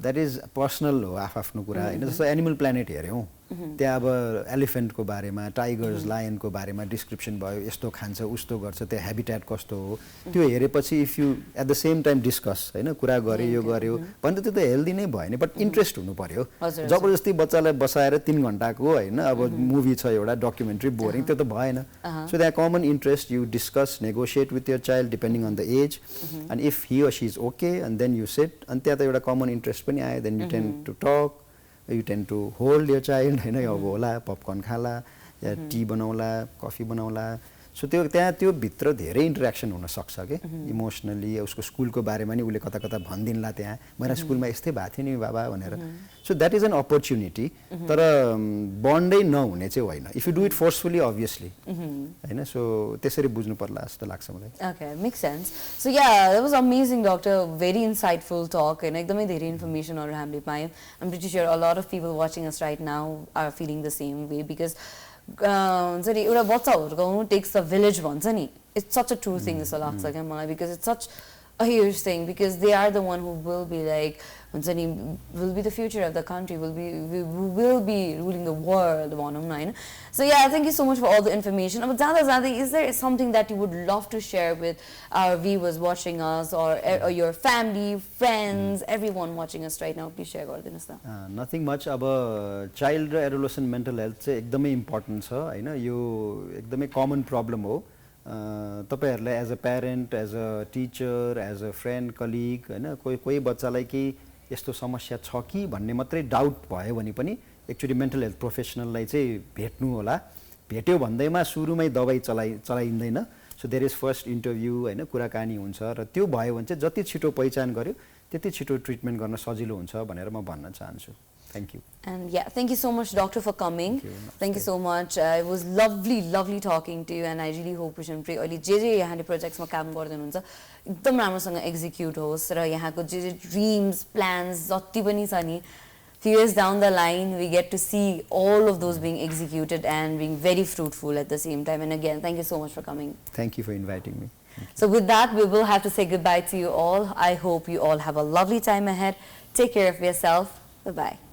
द्याट इज पर्सनल हो आफ्नो कुरा होइन जस्तो एनिमल प्लानेट हेऱ्यौँ त्यहाँ अब एलिफेन्टको बारेमा टाइगर्स लायनको बारेमा डिस्क्रिप्सन भयो यस्तो खान्छ उस्तो गर्छ त्यो हेबिटेट कस्तो हो त्यो हेरेपछि if you at the same time discuss होइन कुरा गर्यो यो गर्यो भने त त्यो त हेल्दी नै भयो नि बट इन्ट्रेस्ट हुनु पर्यो जबरजस्ती बच्चालाई बसाएर 3 घण्टाको होइन अब मुभी छ एउटा डकुमेन्ट्री बोरिङ त्यो त भएन so that common interest you discuss negotiate with your child depending on the age and if he or she is okay and then you set अनि त्यहाँ त एउटा कमन इन्ट्रेस्ट पनि आयो then you tend to talk you tend to hold your child हैन अब होला पपकर्न खाला या टी बनाउला कफी बनाउला सो त्यो त्यहाँ त्यो भित्र धेरै इन्टरेक्सन हुन सक्छ के इमोसनली उसको स्कुलको बारेमा नि उसले कता कता भनिदिन्ला त्यहाँ मेरो स्कुलमा यस्तै भएको थियो नि बाबा भनेर so that is an opportunity तर बन्डै नहुने चाहिँ होइन if you do it forcefully obviously होइन सो त्यसरी बुझ्नु पर्ला जस्तो लाग्छ मलाई okay make sense so yeah that was amazing doctor very insightful talk होइन एकदमै धेरै इन्फर्मेसनहरू हामीले पायौँ I'm pretty sure a lot of people watching us right now are feeling the same way because हुन्छ नि एउटा बच्चा हुर्काउनु टेक्स द भिलेज भन्छ नि it's such a true thing जस्तो लाग्छ क्या मलाई because it's such a huge thing because they are the one who will be like हुन्छ नि will be the future of the country, we will be ruling the world भनौँ न हैन. So yeah, thank you so much for all the information. अब जाँदा जाँदै, is there something that you would love to share with our viewers watching us, or your family, friends, everyone watching us right now? Please share गरिदिनुस् न. Nothing much. अब चाइल्ड र एडोलेसेन्ट मेन्टल हेल्थ चाहिँ एकदमै इम्पोर्टेन्ट छ हैन. यो एकदमै कमन प्रब्लम हो. तपाईहरुलाई as a parent, as a teacher, as a friend, colleague हैन, कोही बच्चालाई कि यस्तो समस्या छ कि भन्ने मात्रै डाउट भयो भने पनि एक्चुअली मेन्टल हेल्थ प्रोफेसनललाई चाहिँ भेट्नु होला. भेट्यो भन्दैमा सुरुमै दबाई चलाइँदैन. So there is first interview हैन, कुराकानी हुन्छ र त्यो भयो भने चाहिँ जति छिटो पहिचान गर्यो त्यति छिटो ट्रिटमेन्ट गर्न सजिलो हुन्छ भनेर म भन्न चाहन्छु. Thank you. And yeah, thank you so much, doctor, for coming. Thank you so much. It was lovely talking to you, and I really hope Vision Pre अहिले जे यहाँले प्रोजेक्ट्समा काम गर्दै एकदम राम्रोसँग एक्जिक्युट होस् र यहाँको जे ड्रिम्स प्लान्स जति पनि छ नि, few years down the line we get to see all of those being executed and being very fruitful at the same time. And again, thank you so much for coming. Thank you for inviting me. So with that, we will have to say goodbye to you all. I hope you all have a lovely time ahead. Take care of yourself. Bye-bye.